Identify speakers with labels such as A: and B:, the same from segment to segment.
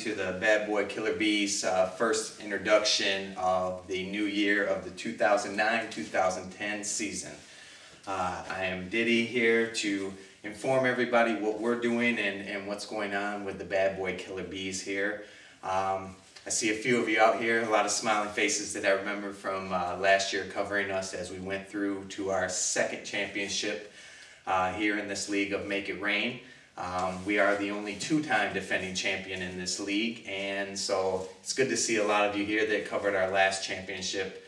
A: to the Bad Boy Killer Beez first introduction of the new year of the 2009-2010 season. I am Diddy here to inform everybody what we're doing and what's going on with the Bad Boy Killer Beez here. I see a few of you out here, a lot of smiling faces that I remember from last year covering us as we went through to our second championship here in this league of Make It Rain. We are the only two-time defending champion in this league, and so it's good to see a lot of you here that covered our last championship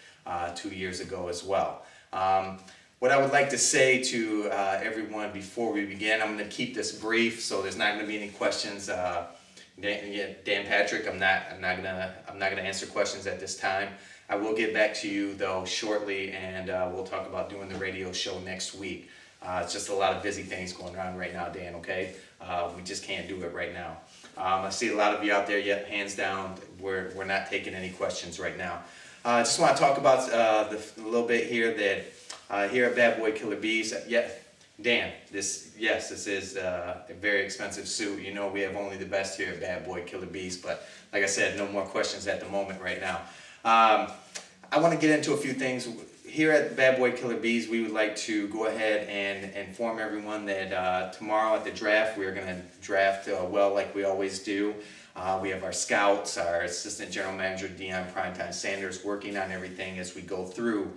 A: 2 years ago as well. What I would like to say to everyone before we begin, I'm going to keep this brief, so there's not going to be any questions. Dan Patrick, I'm not gonna answer questions at this time. I will get back to you though shortly, and we'll talk about doing the radio show next week. It's just a lot of busy things going on right now, Dan, okay? We just can't do it right now. I see a lot of you out there, yet hands down, we're not taking any questions right now. I just want to talk about a little bit here that here at Bad Boy Killer Beez. Yeah, Dan, this is a very expensive suit. You know we have only the best here at Bad Boy Killer Beez, but like I said, no more questions at the moment right now. I want to get into a few things. Here at Bad Boy Killer Beez, we would like to go ahead and inform everyone that tomorrow at the draft, we are going to draft well like we always do. We have our scouts, our assistant general manager, Dion Primetime Sanders, working on everything as we go through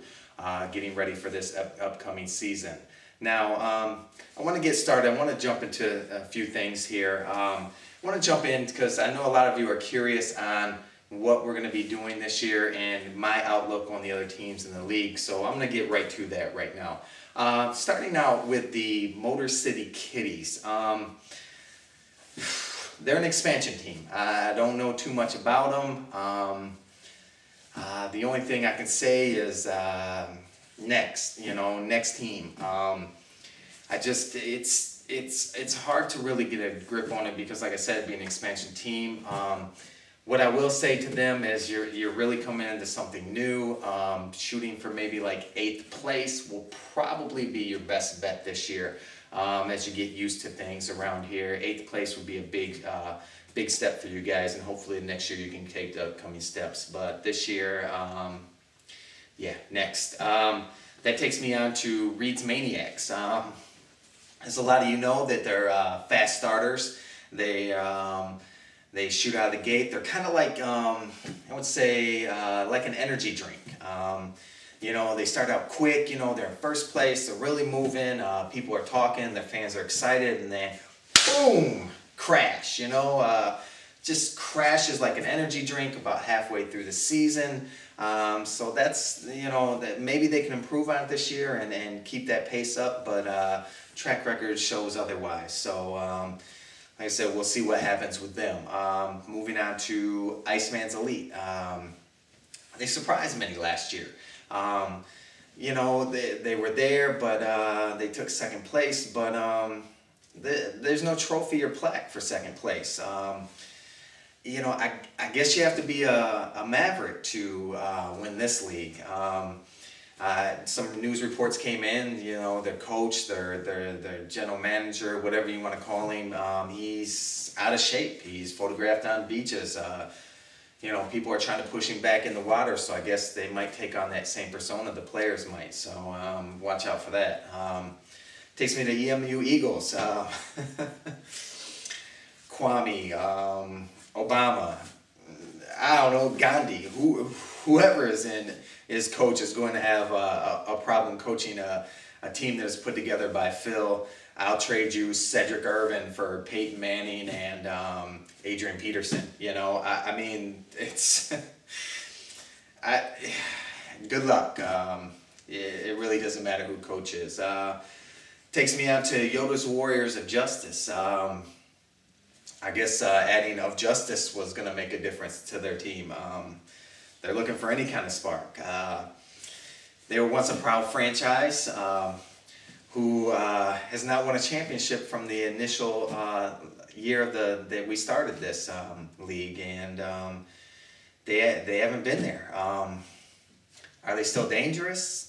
A: getting ready for this upcoming season. Now, I want to get started. I want to jump into a few things here. I want to jump in because I know a lot of you are curious on what we're going to be doing this year and my outlook on the other teams in the league. So I'm going to get right to that right now. Starting out with the Motor City Kitties. They're an expansion team. I don't know too much about them. The only thing I can say is next team. It's hard to really get a grip on it because, like I said, being an expansion team. What I will say to them is you're really coming into something new. Shooting for maybe like 8th place will probably be your best bet this year as you get used to things around here. 8th place would be a big step for you guys, and hopefully next year you can take the upcoming steps. But this year, yeah, next. That takes me on to Reed's Maniacs. As a lot of you know that they're fast starters. They shoot out of the gate. They're kind of like, I would say, like an energy drink. You know, they start out quick, you know, they're in first place, they're really moving, people are talking, their fans are excited, and then, boom, crash, you know. Just crashes like an energy drink about halfway through the season. So that's, you know, that maybe they can improve on it this year and keep that pace up, but track record shows otherwise. So, like I said, we'll see what happens with them. Moving on to Iceman's Elite. They surprised many last year. You know, they were there, but they took 2nd place, but there's no trophy or plaque for 2nd place. You know, I guess you have to be a maverick to win this league. Some news reports came in, you know, their coach, their general manager, whatever you want to call him, he's out of shape. He's photographed on beaches. You know, people are trying to push him back in the water, so I guess they might take on that same persona, the players might, so watch out for that. Takes me to EMU Eagles. Kwame, Obama, I don't know, Gandhi, whoever is coach is going to have a problem coaching a team that is put together by Phil. I'll trade you Cedric Irvin for Peyton Manning and Adrian Peterson. You know, I mean, it's good luck. It really doesn't matter who coach is. Takes me out to Yoda's Warriors of Justice. I guess adding of Justice was going to make a difference to their team. They're looking for any kind of spark. They were once a proud franchise who has not won a championship from the initial year that we started this league, and they haven't been there. Are they still dangerous?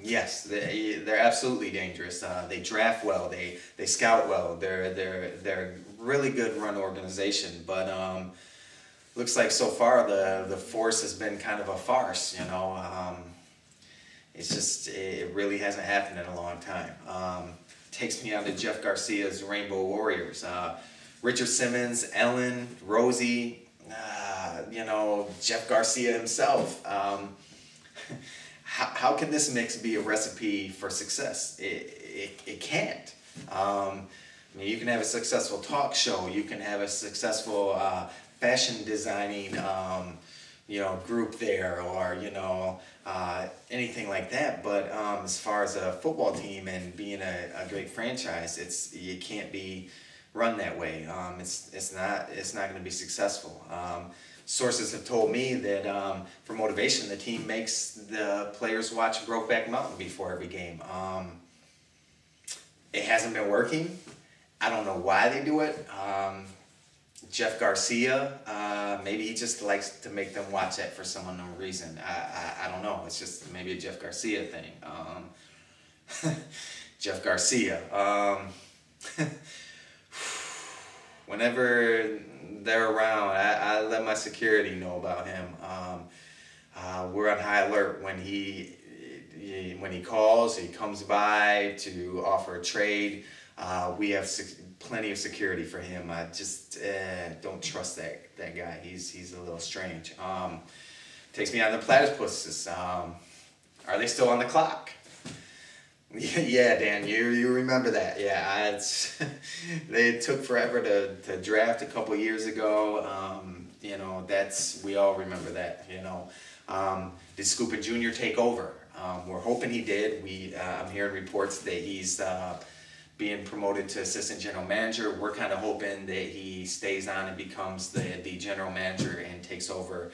A: Yes, they're absolutely dangerous. They draft well. They scout well. They're a really good run organization. But looks like so far the force has been kind of a farce, you know. It's just, it really hasn't happened in a long time. Takes me on to Jeff Garcia's Rainbow Warriors. Richard Simmons, Ellen, Rosie, you know, Jeff Garcia himself. How can this mix be a recipe for success? It can't. I mean, you can have a successful talk show, you can have a successful fashion designing you know, group there, or you know, anything like that. But as far as a football team and being a great franchise, it can't be run that way. It's not going to be successful. Sources have told me that for motivation, the team makes the players watch Brokeback Mountain before every game. It hasn't been working. I don't know why they do it. Jeff Garcia, maybe he just likes to make them watch that for some unknown reason. I don't know. It's just maybe a Jeff Garcia thing. Jeff Garcia. Whenever they're around, I let my security know about him. We're on high alert when he calls. He comes by to offer a trade. We have plenty of security for him. I just don't trust that guy. He's a little strange. Takes me on the platypuses. Are they still on the clock? Yeah, Dan, you remember that. Yeah, they took forever to draft a couple years ago. You know, we all remember that. You know, did Scoopin Jr. take over? We're hoping he did. I'm hearing reports that he's being promoted to assistant general manager. We're kind of hoping that he stays on and becomes the general manager and takes over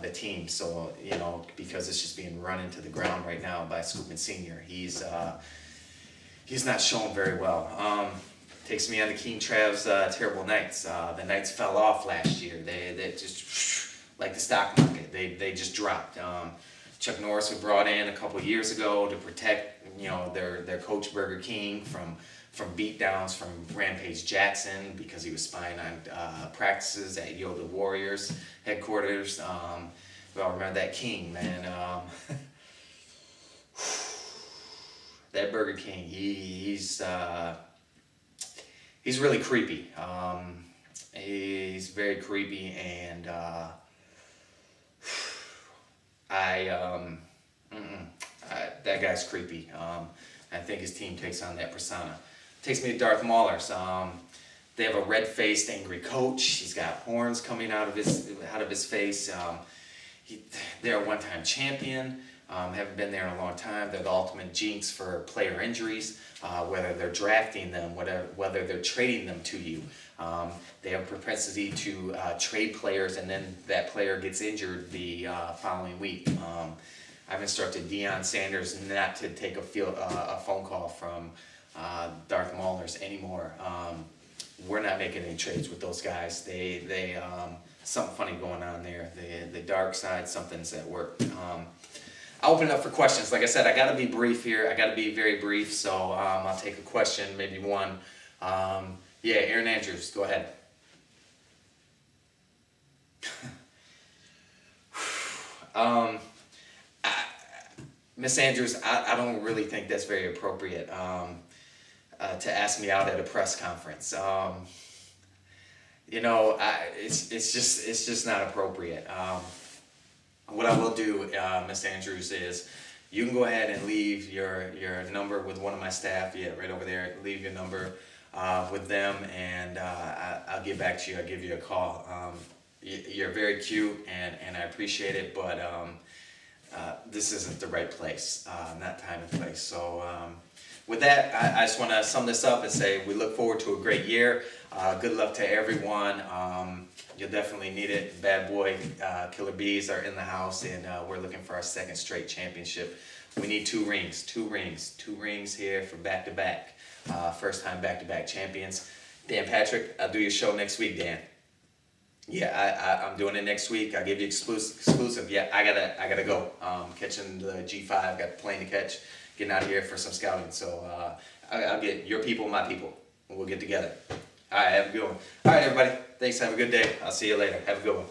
A: the team. So, you know, because it's just being run into the ground right now by Scoopin Sr. He's not showing very well. Takes me on to King Trav's terrible Knights. The Knights fell off last year. They just, like the stock market, they just dropped. Chuck Norris was brought in a couple years ago to protect, you know, their coach Burger King from beatdowns from Rampage Jackson because he was spying on practices at Yoda Warriors headquarters. We all remember that King, man. That Burger King, he's really creepy. He's very creepy, and that guy's creepy. I think his team takes on that persona. Takes me to Darth Mauler's. They have a red-faced, angry coach. He's got horns coming out of his face. They're a one-time champion. Haven't been there in a long time. They're the ultimate jinx for player injuries, whether they're drafting them, whether they're trading them to you. They have a propensity to trade players, and then that player gets injured the following week. I've instructed Deion Sanders not to take a phone call from Darth Mauler's anymore. We're not making any trades with those guys. They something funny going on there. The dark side, something's at work. I'll open it up for questions. Like I said, I got to be brief here. I got to be very brief, so I'll take a question, maybe one. Yeah, Aaron Andrews, go ahead. Miss Andrews, I don't really think that's very appropriate to ask me out at a press conference. You know, it's just not appropriate. What I will do, Miss Andrews, is you can go ahead and leave your number with one of my staff. Yeah, right over there. Leave your number with them, and I'll get back to you. I'll give you a call. You're very cute, and I appreciate it, but this isn't the right place, not time and place. So with that, I just want to sum this up and say we look forward to a great year. Good luck to everyone. You'll definitely need it. Bad boy Killer Beez are in the house, and we're looking for our second straight championship. We need 2 rings, 2 rings here for back-to-back. First time back-to-back champions. Dan Patrick, I'll do your show next week, Dan. Yeah, I'm doing it next week. I'll give you exclusive. Yeah, I gotta go. Catching the G5, got the plane to catch. Getting out of here for some scouting. So I'll get your people, my people. We'll get together. All right, have a good one. All right, everybody. Thanks. Have a good day. I'll see you later. Have a good one.